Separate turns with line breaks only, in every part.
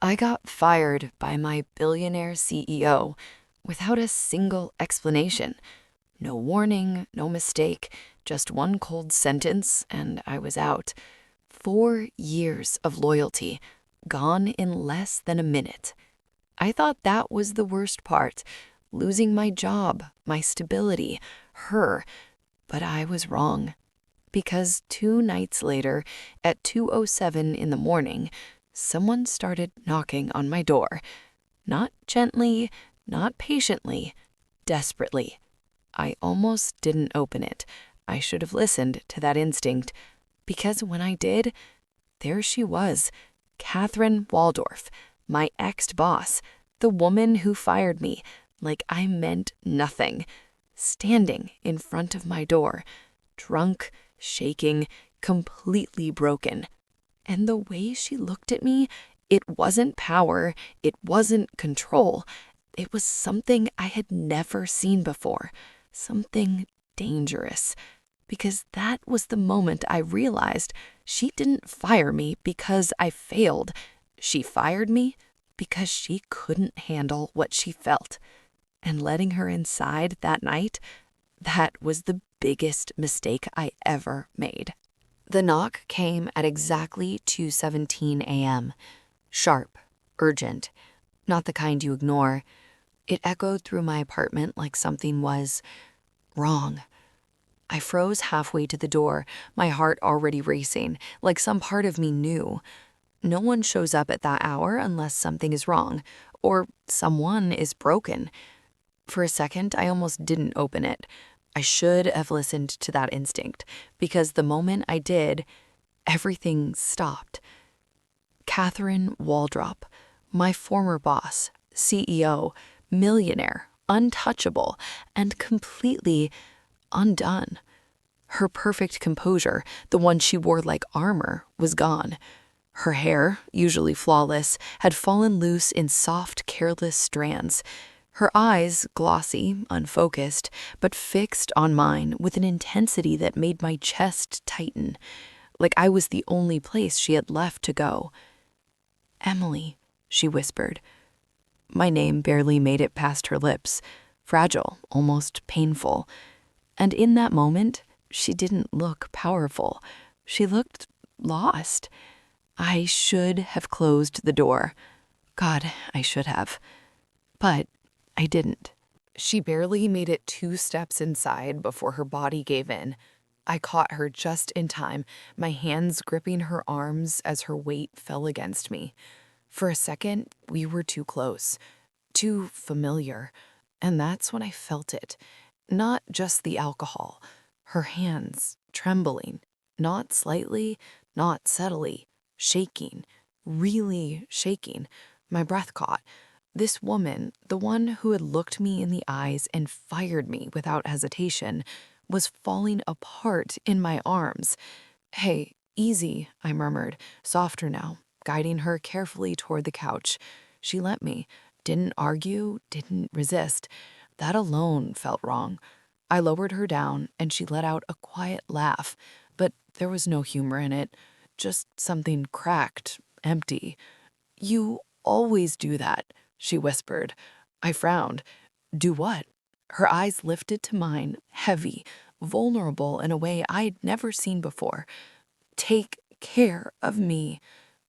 I got fired by my billionaire CEO without a single explanation. No warning, no mistake, just one cold sentence, and I was out. 4 years of loyalty, gone in less than a minute. I thought that was the worst part, losing my job, my stability, her. But I was wrong. Because 2 nights later, at 2:07 in the morning, someone started knocking on my door. Not gently, not patiently, desperately. I almost didn't open it. I should have listened to that instinct. Because when I did, there she was, Catherine Waldorf, my ex-boss, the woman who fired me, like I meant nothing, standing in front of my door, drunk, shaking, completely broken. And the way she looked at me, it wasn't power, it wasn't control. It was something I had never seen before, something dangerous. Because that was the moment I realized she didn't fire me because I failed. She fired me because she couldn't handle what she felt. And letting her inside that night, that was the biggest mistake I ever made. The knock came at exactly 2:17 a.m. Sharp, urgent, not the kind you ignore. It echoed through my apartment like something was wrong. I froze halfway to the door, my heart already racing, like some part of me knew. No one shows up at that hour unless something is wrong, or someone is broken. For a second, I almost didn't open it. I should have listened to that instinct, because the moment I did, everything stopped. Catherine Waldorf, my former boss, CEO, millionaire, untouchable, and completely undone. Her perfect composure, the one she wore like armor, was gone. Her hair, usually flawless, had fallen loose in soft, careless strands. Her eyes, glossy, unfocused, but fixed on mine with an intensity that made my chest tighten, like I was the only place she had left to go. "Emily," she whispered. My name barely made it past her lips, fragile, almost painful. And in that moment, she didn't look powerful. She looked lost. I should have closed the door. God, I should have. But I didn't. She barely made it 2 steps inside before her body gave in. I caught her just in time, my hands gripping her arms as her weight fell against me. For a second, we were too close, too familiar, and that's when I felt it. Not just the alcohol, her hands trembling, not slightly, not subtly, shaking, really shaking. My breath caught. This woman, the one who had looked me in the eyes and fired me without hesitation, was falling apart in my arms. "Hey, easy," I murmured, softer now, guiding her carefully toward the couch. She let me, didn't argue, didn't resist. That alone felt wrong. I lowered her down, and she let out a quiet laugh, but there was no humor in it, just something cracked, empty. "You always do that," she whispered. I frowned. "Do what?" Her eyes lifted to mine, heavy, vulnerable in a way I'd never seen before. "Take care of me."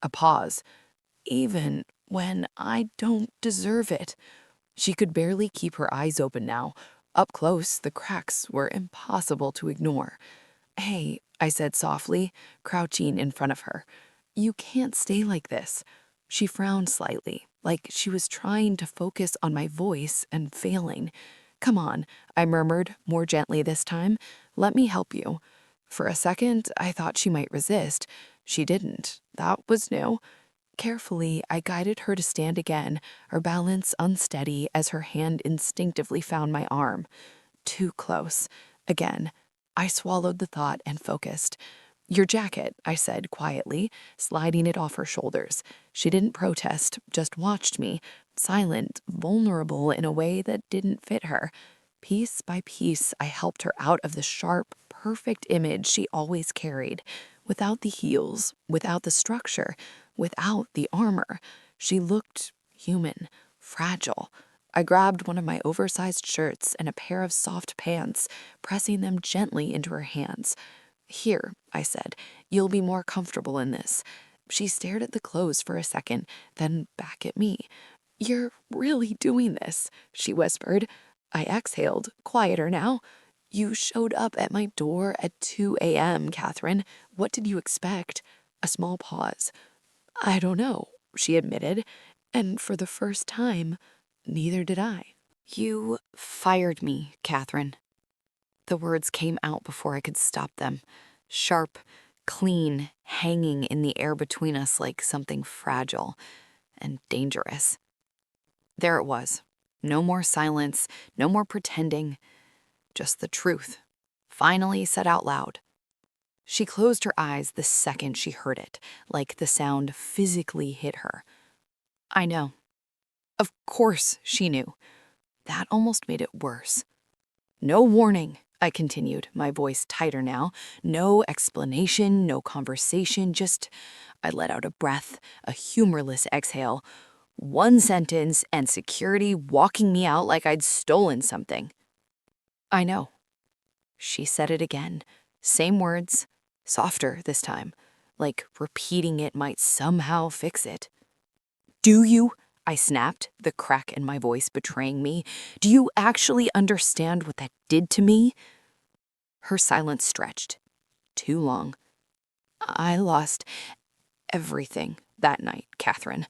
A pause. "Even when I don't deserve it." She could barely keep her eyes open now. Up close, the cracks were impossible to ignore. "Hey," I said softly, crouching in front of her. "You can't stay like this." She frowned slightly, like she was trying to focus on my voice and failing. "Come on," I murmured, more gently this time. "Let me help you." For a second, I thought she might resist. She didn't. That was new. Carefully, I guided her to stand again, her balance unsteady as her hand instinctively found my arm. Too close. Again, I swallowed the thought and focused. "Your jacket," I said quietly, sliding it off her shoulders. She didn't protest, just watched me, silent, vulnerable in a way that didn't fit her. Piece by piece, I helped her out of the sharp, perfect image she always carried, without the heels, without the structure, without the armor. She looked human, fragile. I grabbed one of my oversized shirts and a pair of soft pants, pressing them gently into her hands. "Here," I said, "you'll be more comfortable in this." She stared at the clothes for a second, then back at me. "You're really doing this," she whispered. I exhaled, quieter now. "You showed up at my door at 2 a.m., Catherine. What did you expect?" A small pause. "I don't know," she admitted, and for the first time, neither did I. "You fired me, Catherine." The words came out before I could stop them. Sharp, clean, hanging in the air between us like something fragile and dangerous. There it was. No more silence, no more pretending, just the truth, finally said out loud. She closed her eyes the second she heard it, like the sound physically hit her. I know. Of course she knew. That almost made it worse. "No warning," I continued, my voice tighter now. "No explanation, no conversation, just," I let out a breath, a humorless exhale. "One sentence and security walking me out like I'd stolen something." "I know." She said it again. Same words, softer this time, like repeating it might somehow fix it. "Do you?" I snapped, the crack in my voice betraying me. "Do you actually understand what that did to me?" Her silence stretched. Too long. "I lost everything that night, Catherine.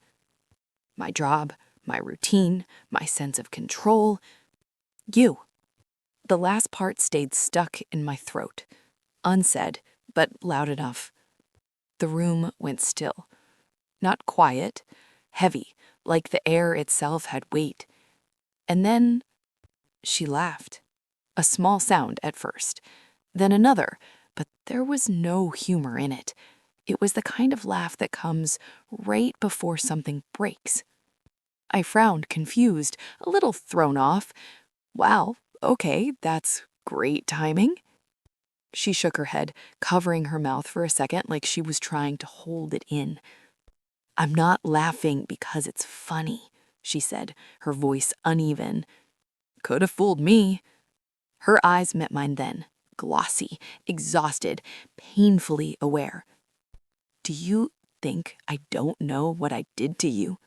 My job, my routine, my sense of control. You." The last part stayed stuck in my throat, unsaid, but loud enough. The room went still. Not quiet, heavy, like the air itself had weight. And then she laughed. A small sound at first, then another, but there was no humor in it. It was the kind of laugh that comes right before something breaks. I frowned, confused, a little thrown off. "Wow, okay, that's great timing." She shook her head, covering her mouth for a second like she was trying to hold it in. "I'm not laughing because it's funny," she said, her voice uneven. "Could have fooled me." Her eyes met mine then, glossy, exhausted, painfully aware. "Do you think I don't know what I did to you?"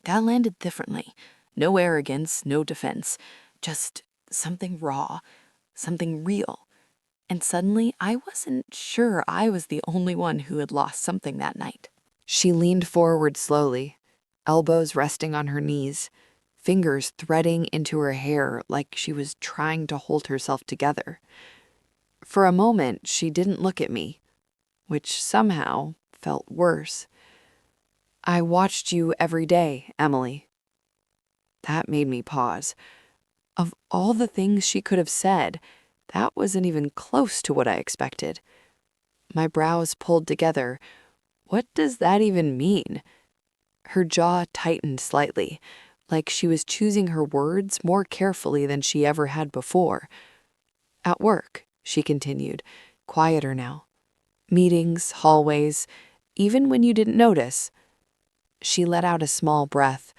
That landed differently. No arrogance, no defense. Just something raw, something real. And suddenly, I wasn't sure I was the only one who had lost something that night. She leaned forward slowly, elbows resting on her knees, fingers threading into her hair like she was trying to hold herself together. For a moment, she didn't look at me, which somehow felt worse. "I watched you every day, Emily." That made me pause. Of all the things she could have said, that wasn't even close to what I expected. My brows pulled together. What does that even mean? Her jaw tightened slightly, like she was choosing her words more carefully than she ever had before. "At work," she continued, quieter now. "Meetings, hallways, even when you didn't notice." She let out a small breath,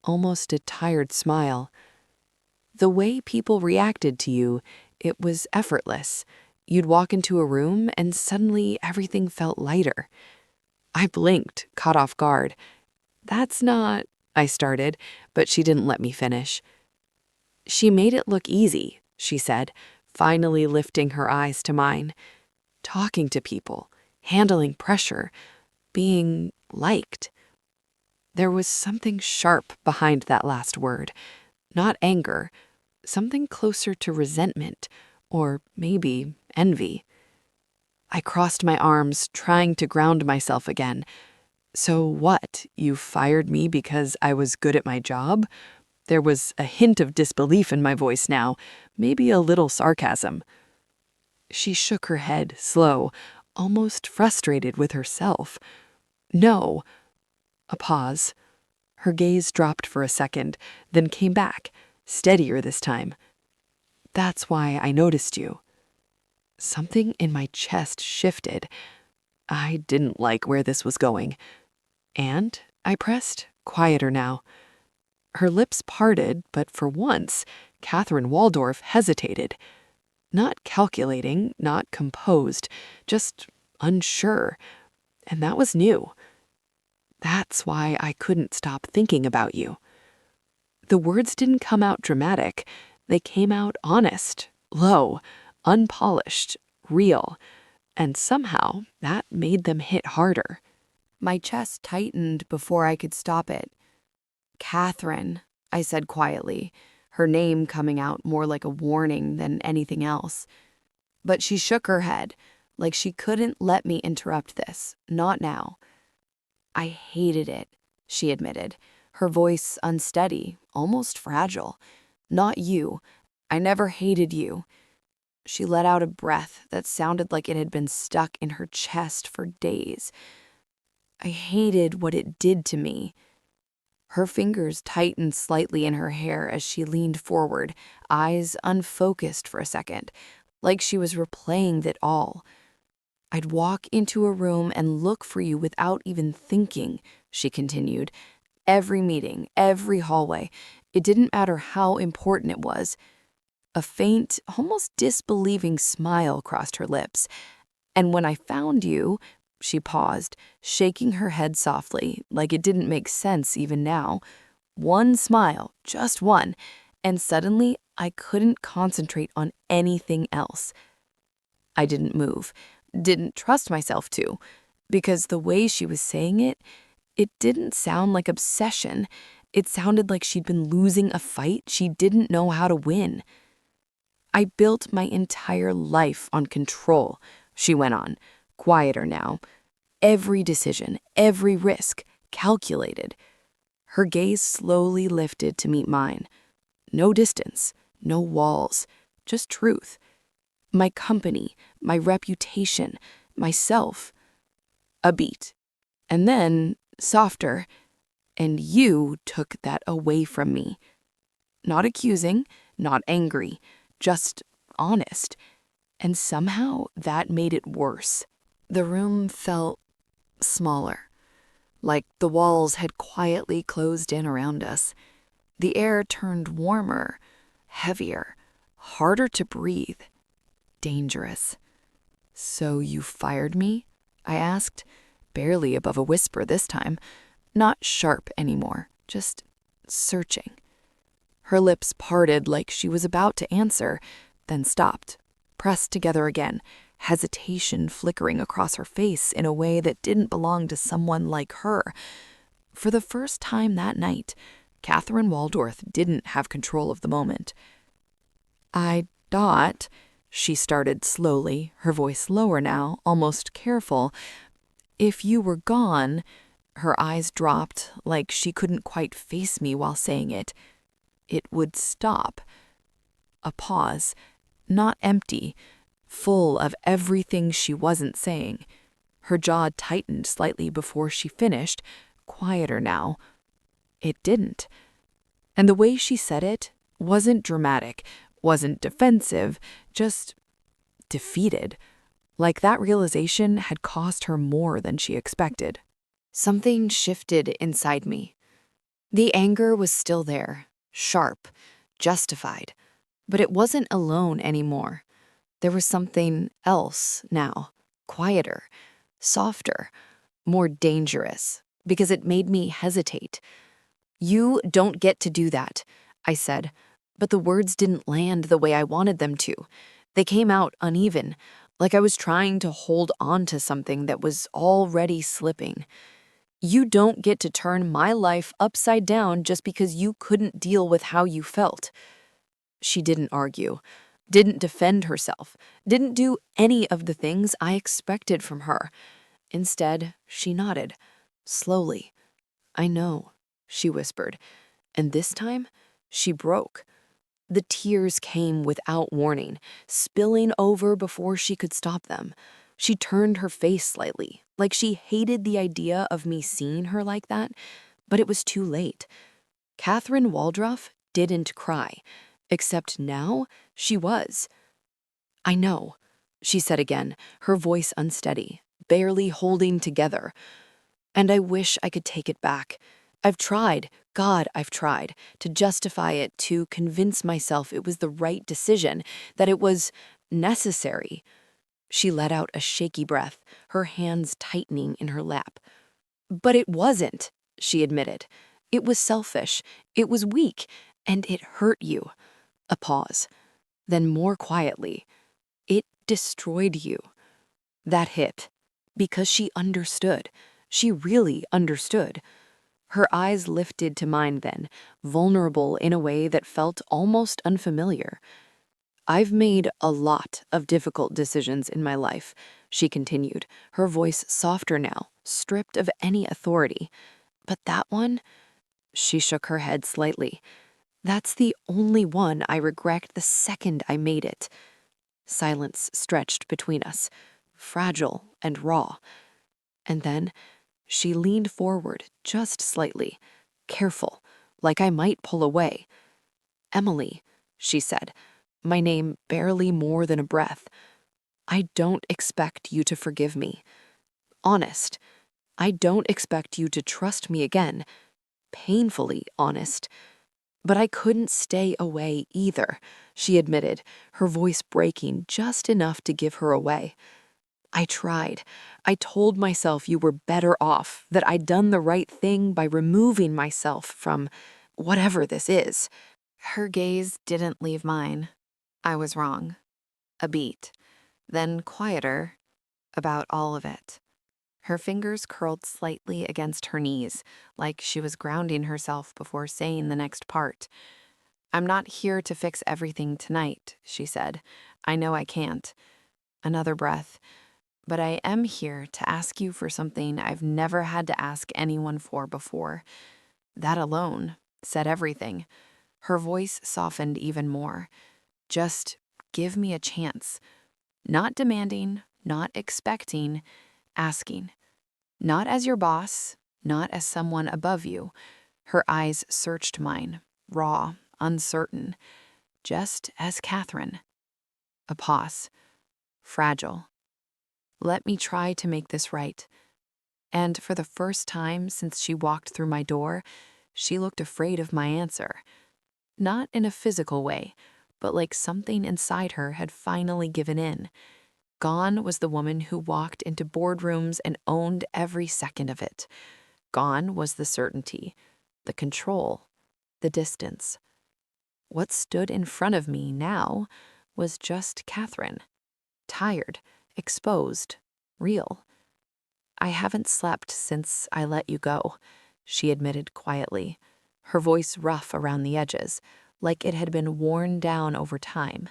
almost a tired smile. "The way people reacted to you, it was effortless. You'd walk into a room and suddenly everything felt lighter." I blinked, caught off guard. "That's not," I started, but she didn't let me finish. "She made it look easy," she said, finally lifting her eyes to mine. "Talking to people, handling pressure, being liked." There was something sharp behind that last word. Not anger, something closer to resentment, or maybe envy. I crossed my arms, trying to ground myself again. "So what, you fired me because I was good at my job?" There was a hint of disbelief in my voice now, maybe a little sarcasm. She shook her head, slow, almost frustrated with herself. "No." A pause. Her gaze dropped for a second, then came back, steadier this time. "That's why I noticed you." Something in my chest shifted. I didn't like where this was going. "And?" I pressed,
Quieter now. Her lips parted, but for once, Catherine Waldorf hesitated. Not calculating, not composed, just unsure. And that was new. That's why I couldn't stop thinking about you. The words didn't come out dramatic. They came out honest, low, unpolished, real. And somehow that made them hit harder.
My chest tightened before I could stop it. Catherine, I said quietly, her name coming out more like a warning than anything else. But she shook her head, like she couldn't let me interrupt this, not now. I hated it, she admitted, her voice unsteady, almost fragile. Not you. I never hated you. She let out a breath that sounded like it had been stuck in her chest for days. I hated what it did to me. Her fingers tightened slightly in her hair as she leaned forward, eyes unfocused for a second, like she was replaying it all. I'd walk into a room and look for you without even thinking, she continued. Every meeting, every hallway. It didn't matter how important it was. A faint, almost disbelieving smile crossed her lips. And when I found you, she paused, shaking her head softly, like it didn't make sense even now. One smile, just one, and suddenly I couldn't concentrate on anything else. I didn't move, didn't trust myself to, because the way she was saying it, it didn't sound like obsession. It sounded like she'd been losing a fight she didn't know how to win. I built my entire life on control, she went on, quieter now. Every decision, every risk, calculated. Her gaze slowly lifted to meet mine. No distance, no walls, just truth. My company, my reputation, myself. A beat. And then, softer, and you took that away from me. Not accusing, not angry, just honest. And somehow that made it worse. The room felt smaller, like the walls had quietly closed in around us. The air turned warmer, heavier, harder to breathe, dangerous. So you fired me? I asked, barely above a whisper this time, not sharp anymore, just searching. Her lips parted like she was about to answer, then stopped, pressed together again, hesitation flickering across her face in a way that didn't belong to someone like her. For the first time that night, Catherine Waldorf didn't have control of the moment. I thought, she started slowly, her voice lower now, almost careful. If you were gone, her eyes dropped like she couldn't quite face me while saying it. It would stop. A pause, not empty, full of everything she wasn't saying. Her jaw tightened slightly before she finished, quieter now. It didn't. And the way she said it wasn't dramatic, wasn't defensive, just defeated. Like that realization had cost her more than she expected. Something shifted inside me. The anger was still there, sharp, justified, but it wasn't alone anymore. There was something else now, quieter, softer, more dangerous, because it made me hesitate. You don't get to do that, I said, but the words didn't land the way I wanted them to. They came out uneven, like I was trying to hold on to something that was already slipping. You don't get to turn my life upside down just because you couldn't deal with how you felt. She didn't argue, didn't defend herself, didn't do any of the things I expected from her. Instead, she nodded, slowly. I know, she whispered, and this time, she broke. The tears came without warning, spilling over before she could stop them. She turned her face slightly, like she hated the idea of me seeing her like that, but it was too late. Catherine Waldorf didn't cry, except now she was. I know, she said again, her voice unsteady, barely holding together. And I wish I could take it back.
I've tried, God, I've tried, to justify it, to convince myself it was the right decision, that it was necessary. She let out a shaky breath, her hands tightening in her lap. But it wasn't, she admitted. It was selfish, it was weak, and it hurt you. A pause. Then more quietly, it destroyed you. That hit. Because she understood. She really understood. Her eyes lifted to mine then, vulnerable in a way that felt almost unfamiliar. I've made a lot of difficult decisions in my life, she continued, her voice softer now, stripped of any authority. But that one? She shook her head slightly. That's the only one I regret the second I made it. Silence stretched between us, fragile and raw. And then she leaned forward just slightly, careful, like I might pull away. Emily, she said, my name barely more than a breath. I don't expect you to forgive me. Honest. I don't expect you to trust me again. Painfully honest. But I couldn't stay away either, she admitted, her voice breaking just enough to give her away. I tried. I told myself you were better off, that I'd done the right thing by removing myself from whatever this is.
Her gaze didn't leave mine. I was wrong. A beat. Then quieter, about all of it. Her fingers curled slightly against her knees, like she was grounding herself before saying the next part. I'm not here to fix everything tonight, she said. I know I can't. Another breath. But I am here to ask you for something I've never had to ask anyone for before. That alone said everything. Her voice softened even more. Just give me a chance. Not demanding, not expecting, asking. Not as your boss, not as someone above you. Her eyes searched mine, raw, uncertain. Just as Catherine. A pause. Fragile. Let me try to make this right. And for the first time since she walked through my door, she looked afraid of my answer. Not in a physical way, but like something inside her had finally given in. Gone was the woman who walked into boardrooms and owned every second of it. Gone was the certainty, the control, the distance. What stood in front of me now was just Catherine. Tired, exposed, real. I haven't slept since I let you go, she admitted quietly, her voice rough around the edges, like it had been worn down over time.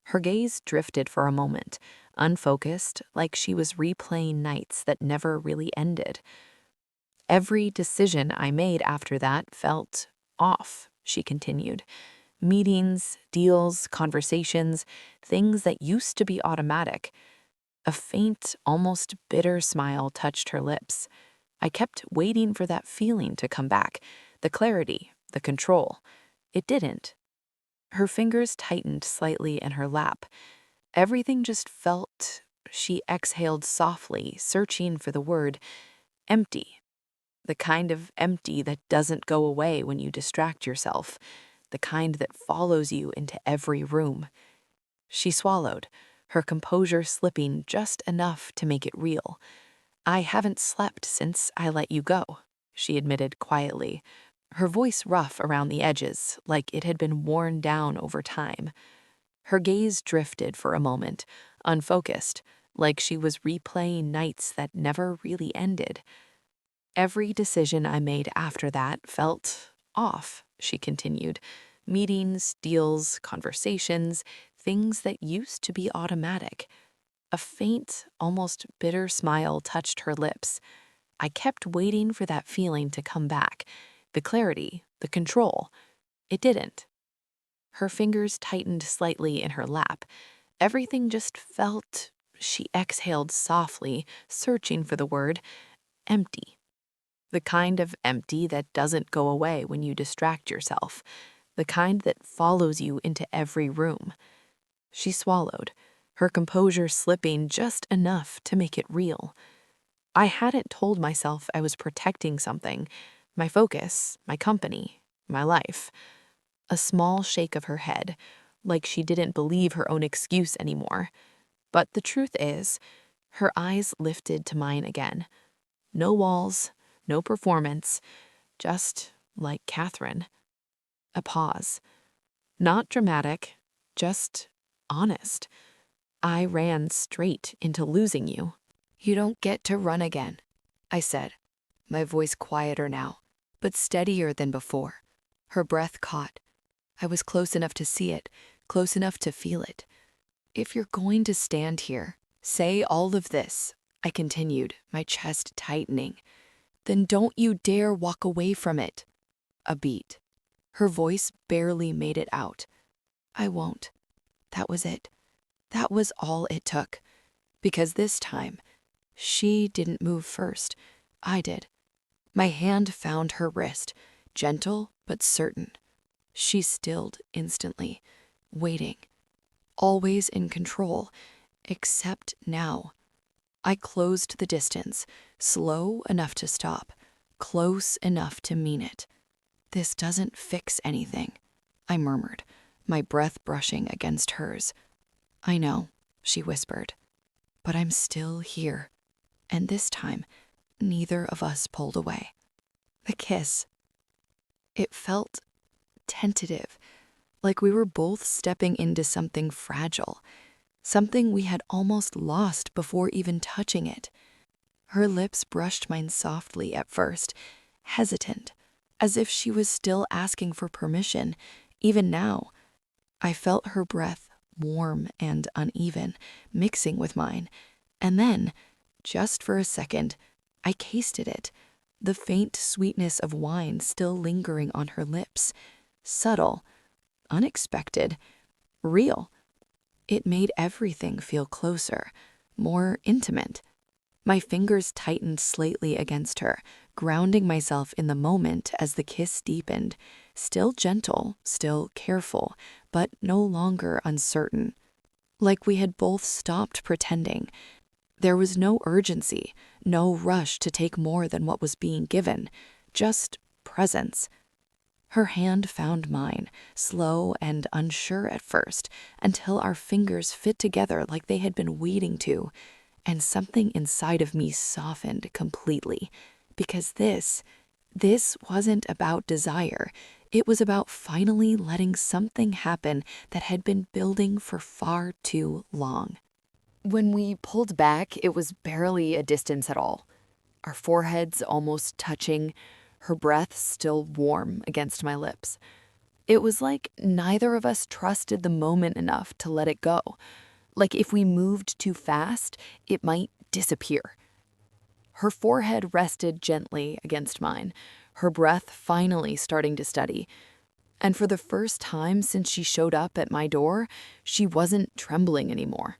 Her gaze drifted for a moment, unfocused, like she was replaying nights that never really ended. Every decision I made after that felt off, she continued. Meetings, deals, conversations, things that used to be automatic. A faint, almost bitter smile touched her lips. I kept waiting for that feeling to come back, the clarity, the control. It didn't. Her fingers tightened slightly in her lap. Everything just felt, she exhaled softly, searching for the word, empty. The kind of empty that doesn't go away when you distract yourself. The kind that follows you into every room. She swallowed, her composure slipping just enough to make it real. I haven't slept since I let you go, she admitted quietly, her voice rough around the edges, like it had been worn down over time. Her gaze drifted for a moment, unfocused, like she was replaying nights that never really ended. Every decision I made after that felt off, she continued. Meetings, deals, conversations, things that used to be automatic. A faint, almost bitter smile touched her lips. I kept waiting for that feeling to come back, the clarity, the control. It didn't. Her fingers tightened slightly in her lap. Everything just felt, she exhaled softly, searching for the word, empty. The kind of empty that doesn't go away when you distract yourself. The kind that follows you into every room. She swallowed, her composure slipping just enough to make it real. I hadn't told myself I was protecting something.
my focus, my company, my life. A small shake of her head, like she didn't believe her own excuse anymore. But the truth is, her eyes lifted to mine again. No walls, no performance, just like Catherine. A pause. Not dramatic, just honest. I ran straight into losing you.
You don't get to run again, I said, my voice quieter now, but steadier than before. Her breath caught. I was close enough to see it, close enough to feel it. If you're going to stand here, say all of this, I continued, my chest tightening, then don't you dare walk away from it. A beat. Her voice barely made it out. I won't. That was it. That was all it took. Because this time, she didn't move first. I did. My hand found her wrist, gentle but certain. She stilled instantly, waiting, always in control, except now. I closed the distance, slow enough to stop, close enough to mean it. This doesn't fix anything, I murmured, my breath brushing against hers. I know, she whispered, but I'm still here. And this time, neither of us pulled away. The kiss. It felt tentative, like we were both stepping into something fragile, something we had almost lost before even touching it. Her lips brushed mine softly at first, hesitant, as if she was still asking for permission, even now. I felt her breath, warm and uneven, mixing with mine, and then, just for a second, I tasted it, the faint sweetness of wine still lingering on her lips. Subtle, unexpected, real. It made everything feel closer, more intimate. My fingers tightened slightly against her, grounding myself in the moment as the kiss deepened, still gentle, still careful, but no longer uncertain. Like we had both stopped pretending. There was no urgency, no rush to take more than what was being given, just presence. Her hand found mine, slow and unsure at first, until our fingers fit together like they had been waiting to, and something inside of me softened completely, because this wasn't about desire. It was about finally letting something happen that had been building for far too long. When we pulled back, it was barely a distance at all. Our foreheads almost touching, her breath still warm against my lips. It was like neither of us trusted the moment enough to let it go. Like if we moved too fast, it might disappear. Her forehead rested gently against mine, her breath finally starting to steady. And for the first time since she showed up at my door, she wasn't trembling anymore.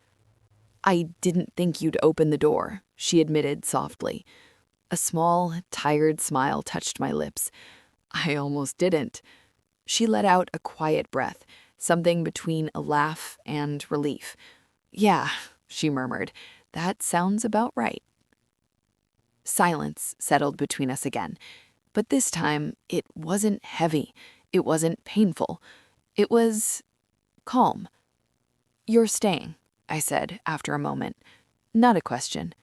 I didn't think you'd open the door, she admitted softly. A small, tired smile touched my lips. I almost didn't. She let out a quiet breath, something between a laugh and relief. Yeah, she murmured. That sounds about right. Silence settled between us again, but this time it wasn't heavy. It wasn't painful. It was calm. You're staying, I said after a moment. Not a question.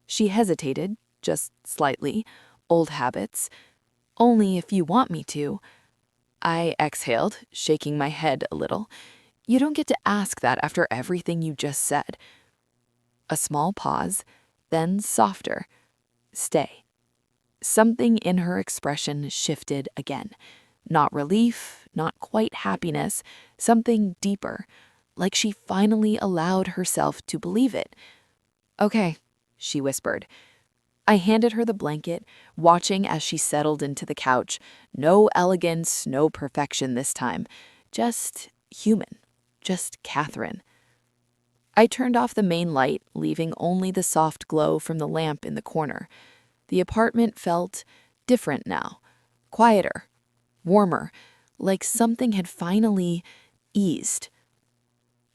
She hesitated, just slightly. Old habits. Only if you want me to. I exhaled, shaking my head a little. You don't get to ask that after everything you just said. A small pause, then softer. Stay. Something in her expression shifted again. Not relief, not quite happiness, something deeper, like she finally allowed herself to believe it. Okay, she whispered. I handed her the blanket, watching as she settled into the couch. No elegance, no perfection this time. Just human. Just Catherine. I turned off the main light, leaving only the soft glow from the lamp in the corner. The apartment felt different now. Quieter. Warmer. Like something had finally eased.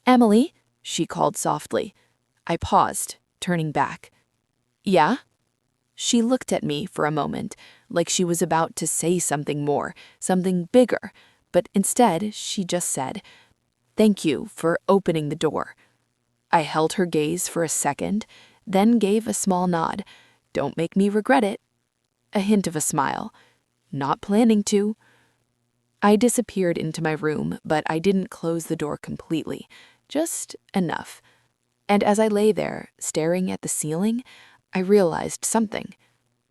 Emily, she called softly. I paused, turning back. Yeah? She looked at me for a moment, like she was about to say something more, something bigger, but instead she just said, "Thank you for opening the door." I held her gaze for a second, then gave a small nod. "Don't make me regret it." A hint of a smile. "Not planning to." I disappeared into my room, but I didn't close the door completely, just enough. And as I lay there, staring at the ceiling, I realized something.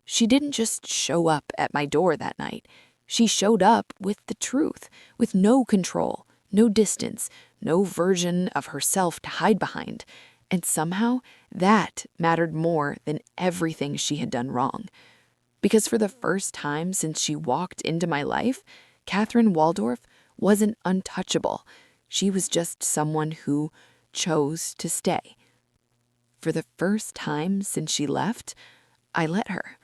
She didn't just show up at my door that night. She showed up with the truth, with no control, no distance, no version of herself to hide behind. And somehow, that mattered more than everything she had done wrong. Because for the first time since she walked into my life, Catherine Waldorf wasn't untouchable. She was just someone who chose to stay. For the first time since she left, I let her.